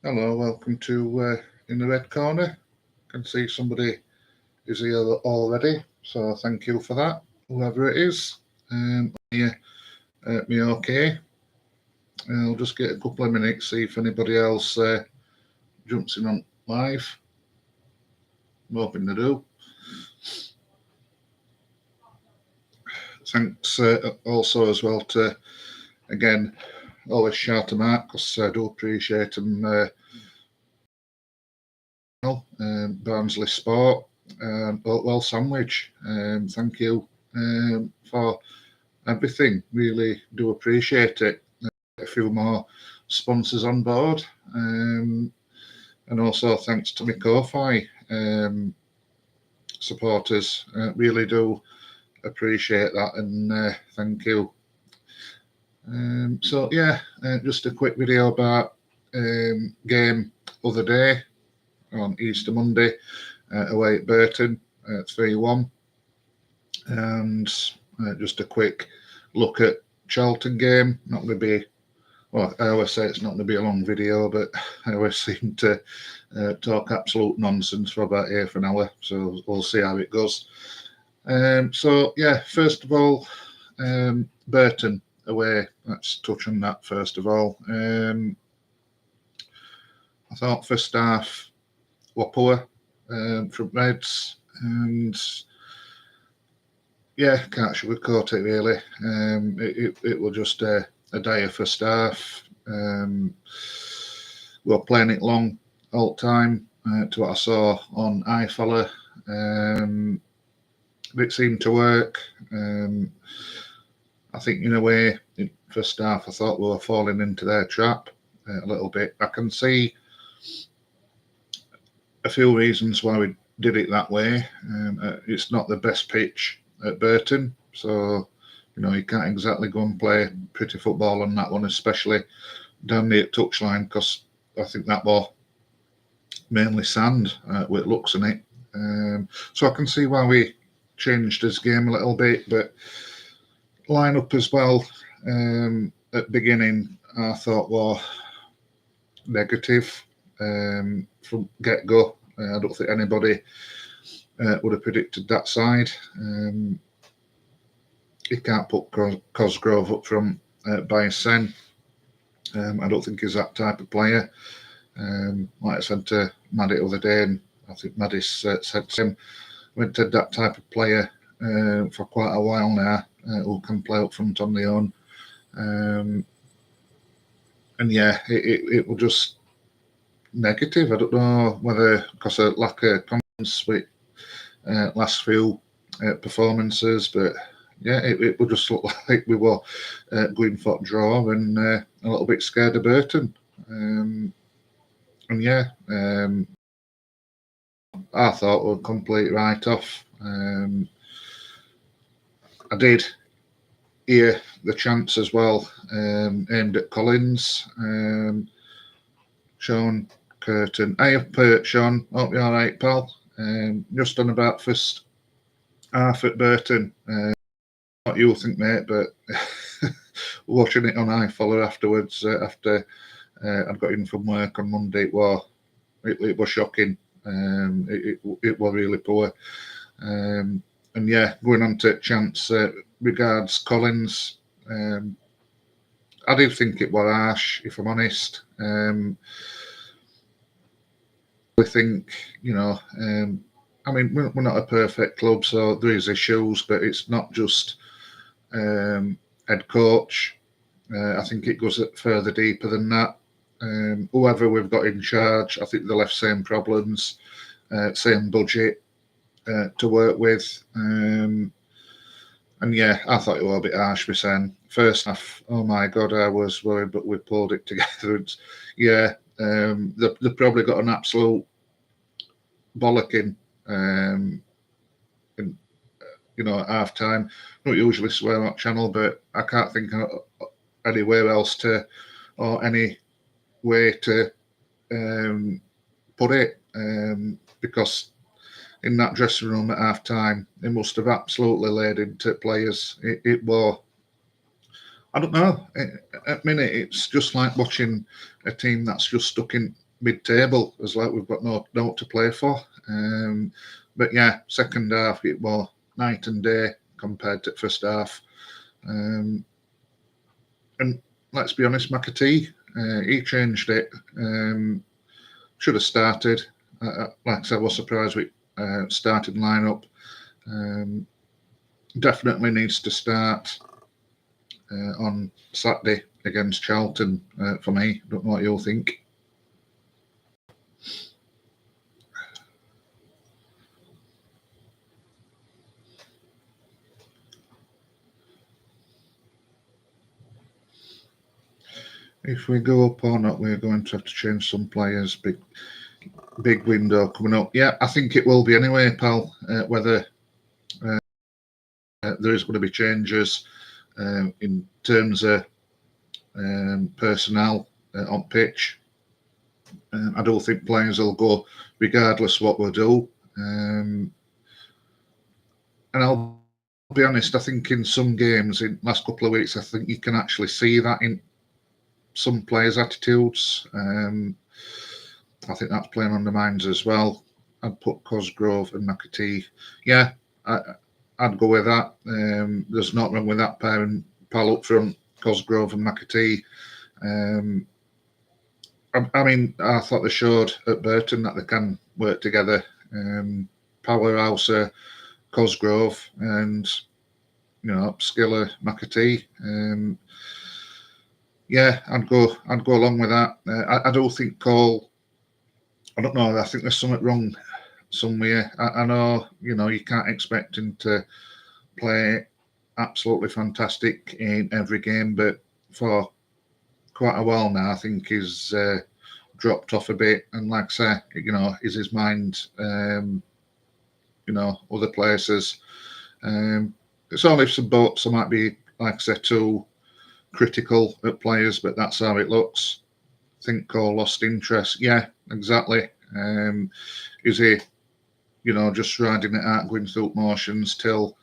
Hello, welcome to In the Red Corner. Can see somebody is here already, so thank you for that, whoever it is. Yeah, me okay. I'll just get a couple of minutes, see if anybody else jumps in on live. I'm hoping they do. Thanks also as well to, again, always shout them out because I do appreciate them. Barnsley Sport, Oatwell Sandwich. Thank you for everything. Really do appreciate it. A few more sponsors on board. And also thanks to my Ko-Fi supporters. Really do appreciate that and thank you. So yeah, just a quick video about game other day on Easter Monday away at Burton 3-1. And just a quick look at Charlton game. Not going to be, well, I always say it's not going to be a long video, but I always seem to talk absolute nonsense for about half an hour. So we'll see how it goes. So yeah, first of all, Burton away. Let's touch on that first of all. I thought first half were poor from Reds, and yeah, can't sugarcoat it really. It was just a dire first half. We were playing it long all the time to what I saw on iFollow. It seemed to work. I think in a way, in first half, I thought we were falling into their trap a little bit. I can see a few reasons why we did it that way. It's not the best pitch at Burton, so you can't exactly go and play pretty football on that one, especially down near touchline, because I think that was mainly sand with looks in it. So I can see why we changed his game a little bit, but line up as well at beginning I thought were negative from get go. I don't think anybody would have predicted that side. You can't put Cosgrove up from Bayesen. I don't think he's that type of player. Like I said to Maddie the other day, and I think Maddie said to him, we had that type of player for quite a while now who can play up front on their own. And yeah, it was just negative. I don't know whether because of lack of confidence with last few performances, but yeah, it would just look like we were going for a draw and a little bit scared of Burton. And yeah, I thought we were complete write-off. I did hear the chants as well aimed at Collins. Sean Curtin. Hey up, Sean. Hope you're all right, pal. Just on about first half at Burton. What you think, mate, but watching it on iFollow afterwards, after I'd got in from work on Monday, it was shocking. It was really poor. And yeah, going on to chance regards Collins. I do think it was harsh, if I'm honest. I think, I mean, we're not a perfect club, so there is issues, but it's not just head coach. I think it goes further deeper than that. Whoever we've got in charge, I think they'll have same problems, same budget to work with. And yeah, I thought it was a bit harsh with saying first half, oh my God, I was worried, but we pulled it together. And yeah, they've probably got an absolute bollocking at half time. Not usually swear on channel, but I can't think of anywhere else or any way to put it, because in that dressing room at half time, they must have absolutely laid into players. It was, I don't know. At minute, it's just like watching a team that's just stuck in mid-table, as like we've got no to play for. But yeah, second half it was night and day compared to first half. And let's be honest, McAtee, he changed it. Should have started. Like I said, I was surprised with starting lineup. Definitely needs to start on Saturday against Charlton for me. Don't know what you'll think. If we go up or not, we're going to have to change some players. Big window coming up. Yeah, I think it will be anyway, pal. Whether there is going to be changes in terms of personnel on pitch. I don't think players will go regardless what we do. And I'll be honest, I think in some games in the last couple of weeks, I think you can actually see that in some players' attitudes. I think that's playing on the minds as well. I'd put Cosgrove and McAtee. Yeah, I'd go with that. There's not wrong with that pairing, pal, up front, Cosgrove and McAtee. I mean, I thought they showed at Burton that they can work together. Powerhouse, Cosgrove, and Skiller, McAtee. Yeah, I'd go along with that. I don't think Cole. I don't know. I think there's something wrong somewhere. I know, you can't expect him to play absolutely fantastic in every game, but for quite a while now, I think he's dropped off a bit. And like I say, is his mind, other places. It's only some boats. I might be, like I say, too critical at players, but that's how it looks. I think Cole lost interest. Yeah, exactly. Is he, just riding it out, going through motions till,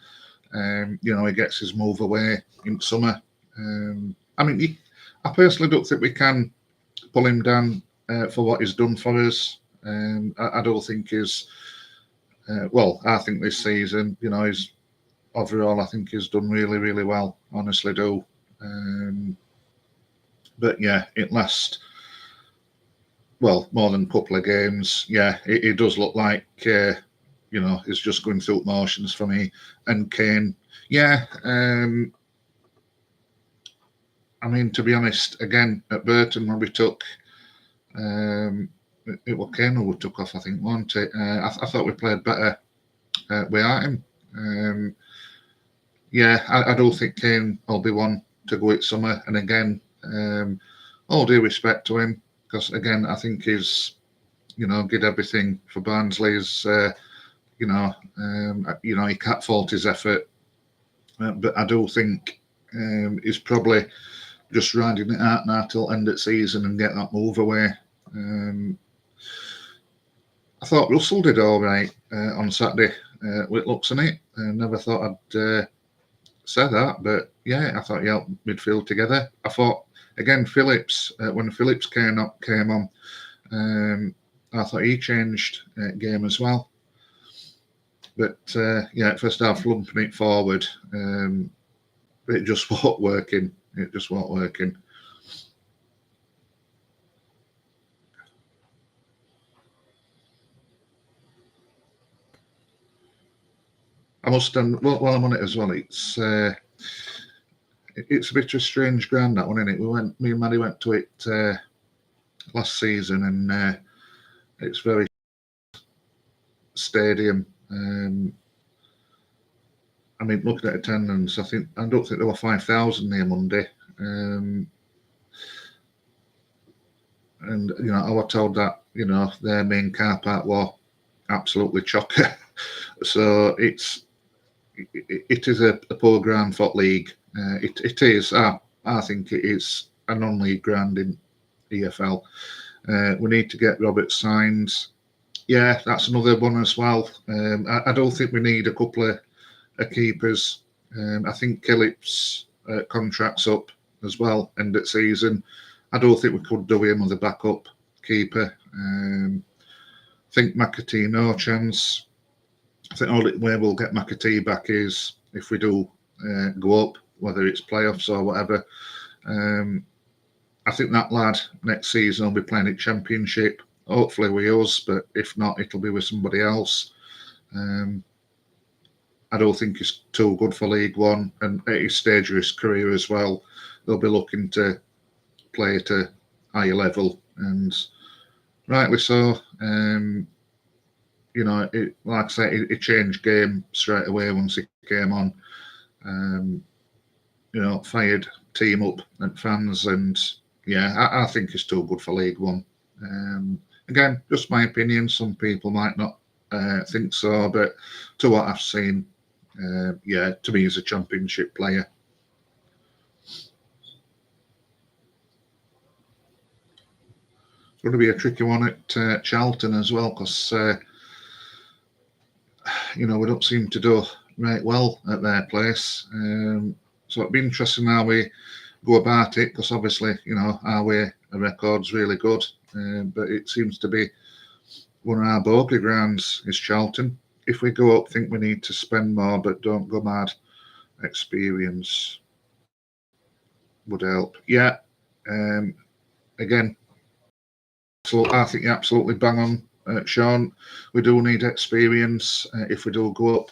he gets his move away in summer? I mean, I personally don't think we can pull him down for what he's done for us. I don't think he's, I think this season, he's overall, I think he's done really, really well. Honestly, do. But yeah, it lasts more than a couple of games. Yeah, it does look like he's just going through motions for me. And Kane, yeah. I mean, to be honest, again at Burton when we took, it was Kane who took off, I think, wasn't it? I thought we played better without him. Yeah, I don't think Kane will be one to go at summer. And again, all due respect to him, because again, I think he's, did everything for Barnsley's. He can't fault his effort, but I do think he's probably just riding it out now till end of season and get that move away. I thought Russell did all right on Saturday with looks on it. I never thought I'd say that, but yeah, I thought he helped midfield together. I thought again Phillips when Phillips came on, I thought he changed game as well. But first half lumping it forward, it just wasn't working. It just wasn't working. I must, while I'm on it as well, it's a bit of a strange ground, that one, isn't it? Me and Maddie went to it last season, and it's very stadium. I mean, looking at attendance, I don't think there were 5,000 there Monday. And I was told that their main car park was absolutely chocker. So it is a poor ground for league. It is. I think it is a non-league ground in EFL. We need to get Robert signed. Yeah, that's another one as well. I don't think we need a couple of keepers. I think Phillips' contract's up as well, end of season. I don't think we could do him with a backup keeper. I think McAtee, no chance. I think only way we'll get McAtee back is if we do go up, whether it's playoffs or whatever. I think that lad next season will be playing at Championship. Hopefully with us, but if not, it'll be with somebody else. I don't think he's too good for League One, and at his stage of his career as well, they'll be looking to play at a higher level, and rightly so. Like I say, it changed game straight away once he came on. Fired team up and fans, and yeah, I think he's too good for League One. Again, just my opinion. Some people might not think so, but to what I've seen, to me, he's a Championship player. It's going to be a tricky one at Charlton as well, because we don't seem to do right well at their place. So it'd be interesting how we go about it, because obviously, our way of record's really good, but it seems to be one of our bogey grounds is Charlton. If we go up, think we need to spend more, but don't go mad. Experience would help. Yeah. Again, so I think you're absolutely bang on, Sean. We do need experience if we do go up.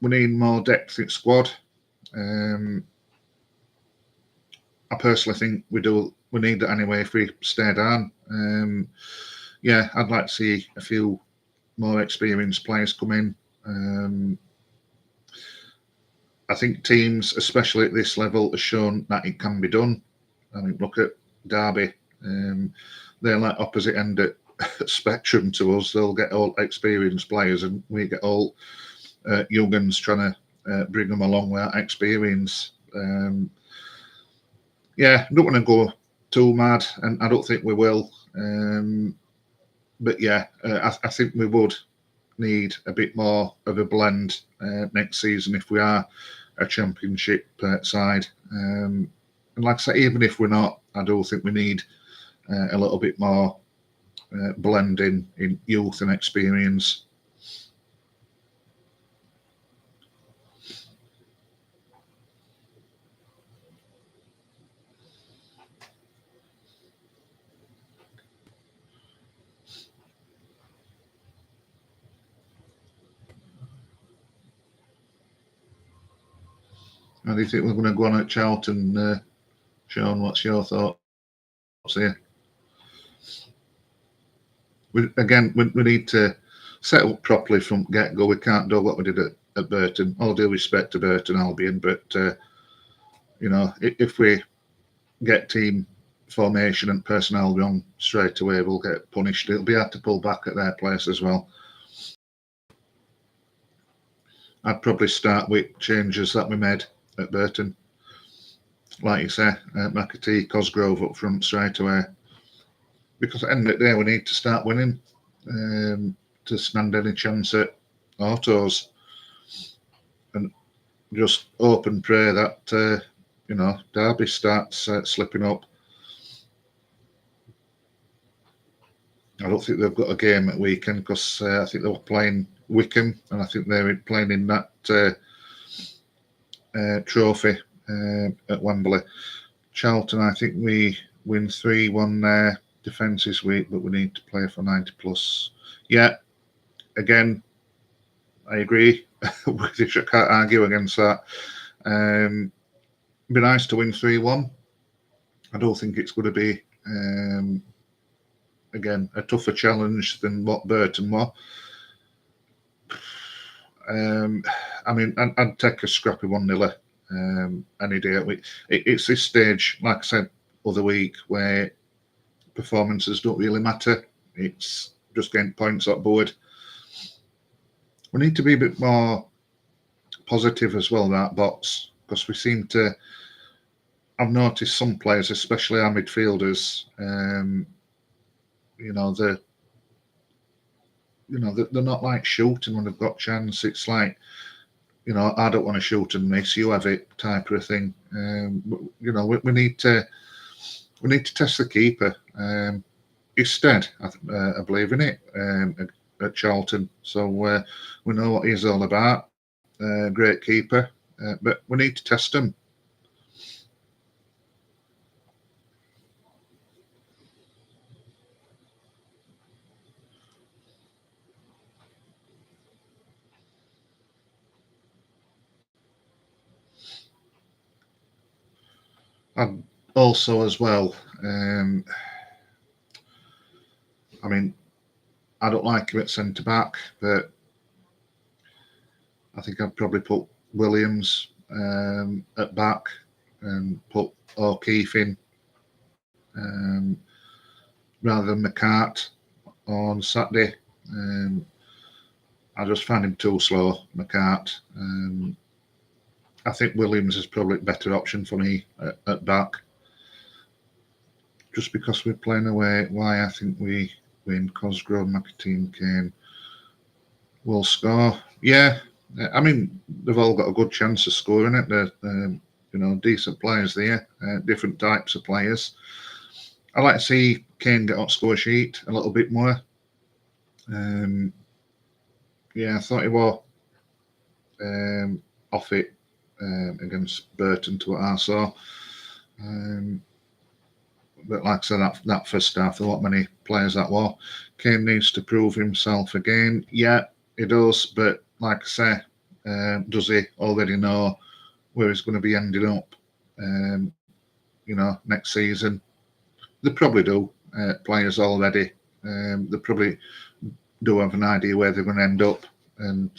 We need more depth in squad. I personally think we need that anyway if we stay down. I'd like to see a few more experienced players come in. I think teams, especially at this level, have shown that it can be done. I mean, look at Derby. They're like opposite end at spectrum to us. They'll get all experienced players, and we get all young uns trying to bring them along with that experience. Don't want to go too mad, and I don't think we will. I think we would need a bit more of a blend next season if we are a Championship side. And like I say, even if we're not, I do think we need a little bit more blend in youth and experience. How do you think we're going to go on at Charlton, Sean? What's your thoughts here? We need to set up properly from get-go. We can't do what we did at Burton. All due respect to Burton Albion, but if we get team formation and personnel wrong straight away, we'll get punished. It'll be hard to pull back at their place as well. I'd probably start with changes that we made at Burton. Like you say, McAtee, Cosgrove up front straight away. Because at the end of the day, we need to start winning to stand any chance at autos. And just hope and pray that, Derby starts slipping up. I don't think they've got a game at weekend, because I think they were playing Wickham, and I think they were playing in that trophy at Wembley. Charlton, I think we win 3-1 there. Defence is weak, but we need to play for 90 plus. Yeah, again, I agree. I can't argue against that. It'd be nice to win 3-1. I don't think it's going to be, again, a tougher challenge than what Burton were. I'd take a scrappy 1-0 any day. It's this stage, like I said other week, where performances don't really matter. It's just getting points on board. We need to be a bit more positive as well, that box, because we seem to. I've noticed some players, especially our midfielders, they're not like shooting when they've got chance. It's like, I don't want to shoot and miss. You have it, type of thing. We need to test the keeper. Instead, I believe in it at Charlton. So we know what he's all about. Great keeper, but we need to test him. And also as well, I mean, I don't like him at centre back, but I think I'd probably put Williams at back and put O'Keefe in rather than McCart on Saturday. I just find him too slow, McCart. I think Williams is probably a better option for me at back. Just because we're playing away, why I think we win. Cosgrove, McAteen, Kane will score. Yeah, I mean, they've all got a good chance of scoring it. They're decent players there, different types of players. I like to see Kane get on score sheet a little bit more. Yeah, I thought he was off it against Burton to what I saw. But like I said, that first half, there weren't many players that were. Kane needs to prove himself again. Yeah, he does. But like I say, does he already know where he's going to be ending up? Next season. They probably do. Players already. They probably do have an idea where they're going to end up, and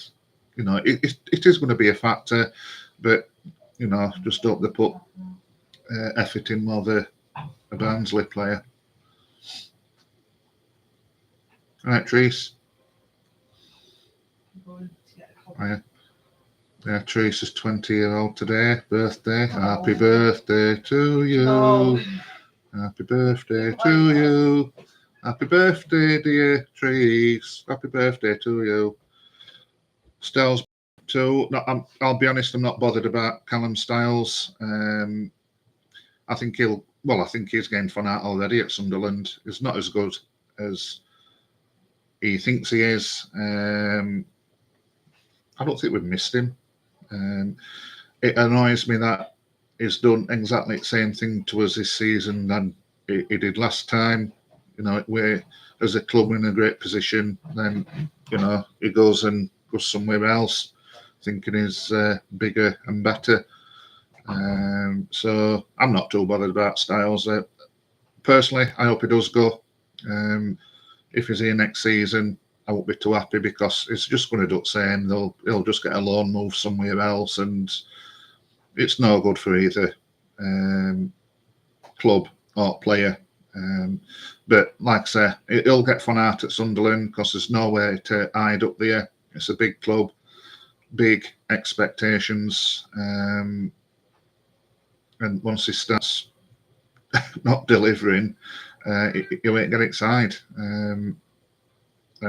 it is going to be a factor. But just hope they put effort in while they're a Barnsley player. All right, Trees. Oh, yeah, Trees is 20-year-old today. Birthday. Oh. Happy birthday to you. Oh. Happy birthday to you. Happy birthday, dear Trees. Happy birthday to you. Styles too. No, I'll be honest, I'm not bothered about Callum Styles. I think he's gained fun out already at Sunderland. He's not as good as he thinks he is. I don't think we've missed him. It annoys me that he's done exactly the same thing to us this season than he did last time. We're as a club in a great position, then he goes somewhere else, thinking he's bigger and better. So I'm not too bothered about Styles. Personally, I hope he does go. If he's here next season, I won't be too happy because it's just going to do the same. He'll just get a loan move somewhere else, and it's no good for either club or player. But like I say, he'll get fun out at Sunderland because there's nowhere to hide up there. It's a big club, big expectations. And once he starts not delivering, he won't get excited. And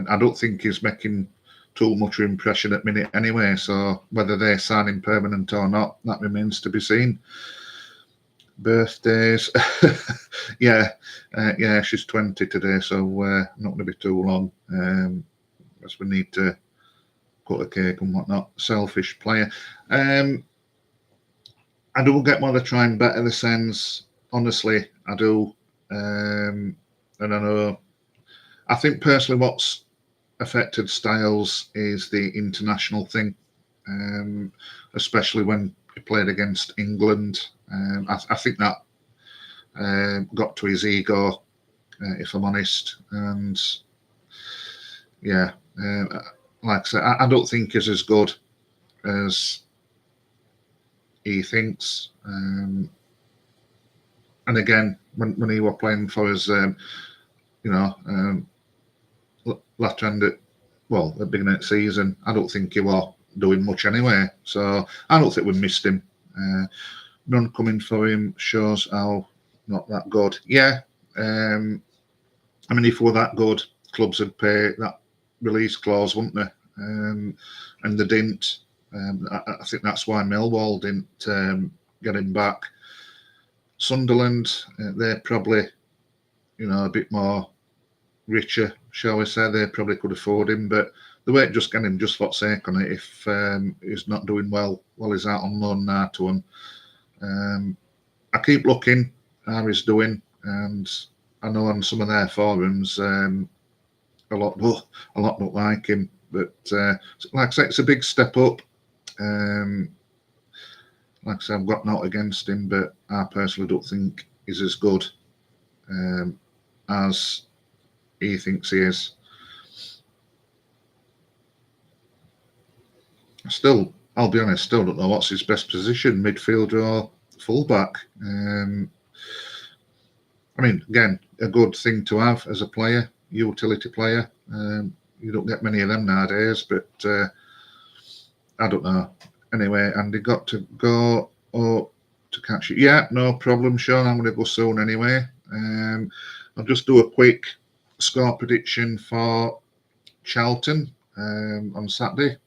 I don't think he's making too much impression at minute anyway. So whether they sign him permanent or not, that remains to be seen. Birthdays, yeah, she's 20 today, so not going to be too long. As we need to cut a cake and whatnot. Selfish player. I do get why they try and better the Sens. Honestly, I do. And I know. I think personally, what's affected Styles is the international thing, especially when he played against England. I think that got to his ego, if I'm honest. And yeah, like I said, I don't think he's as good as he thinks. And again, when he was playing for us, left hand at the beginning of the season, I don't think he was doing much anyway. So I don't think we missed him. None coming for him shows how not that good. Yeah, I mean, if we were that good, clubs would pay that release clause, wouldn't they? And they didn't. I think that's why Millwall didn't get him back. Sunderland, they're probably, a bit more richer, shall we say. They probably could afford him, but the way just get him just for sake on it. If he's not doing well while he's out on loan now to him, I keep looking how he's doing, and I know on some of their forums, a lot don't like him. But like I say, it's a big step up. Like I said, I've got naught against him, but I personally don't think he's as good as he thinks he is. I'll be honest, still don't know what's his best position, midfield or fullback. I mean, again, a good thing to have as a player, utility player. You don't get many of them nowadays, but I don't know. Anyway, Andy got to go up to catch it. Yeah, no problem, Sean. I'm going to go soon anyway. I'll just do a quick score prediction for Charlton on Saturday.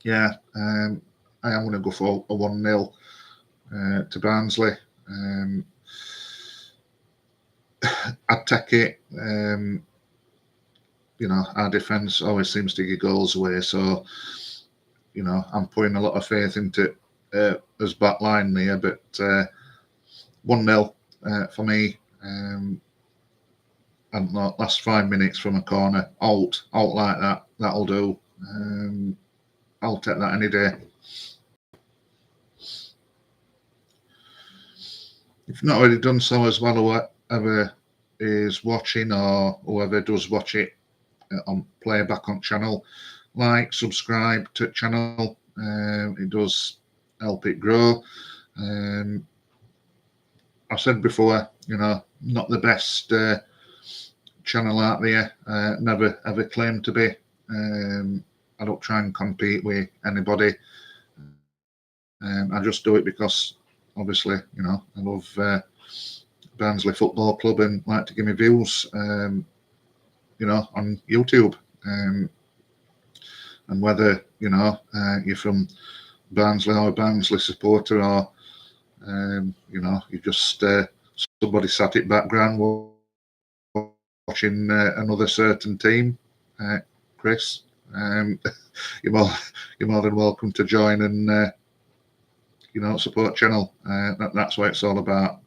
Yeah, I am going to go for a 1-0 to Barnsley. I'd take it. Our defence always seems to give goals away, so I'm putting a lot of faith into as back line there. But 1-0 for me. I don't know, last 5 minutes from a corner, out like that. That'll do. I'll take that any day. If not already done so as well, whoever is watching or whoever does watch it on playback on channel, like, subscribe to the channel. It does help it grow. I've said before, not the best channel out there. Never ever claimed to be. I don't try and compete with anybody. I just do it because, obviously, I love Barnsley Football Club and like to give me views, on YouTube. And whether, you're from Barnsley or a Barnsley supporter, or, you just somebody sat in background watching another certain team, Chris, you're more than welcome to join and support channel. That's what it's all about.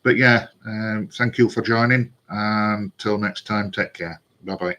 But yeah, thank you for joining, and till next time, take care. Bye bye.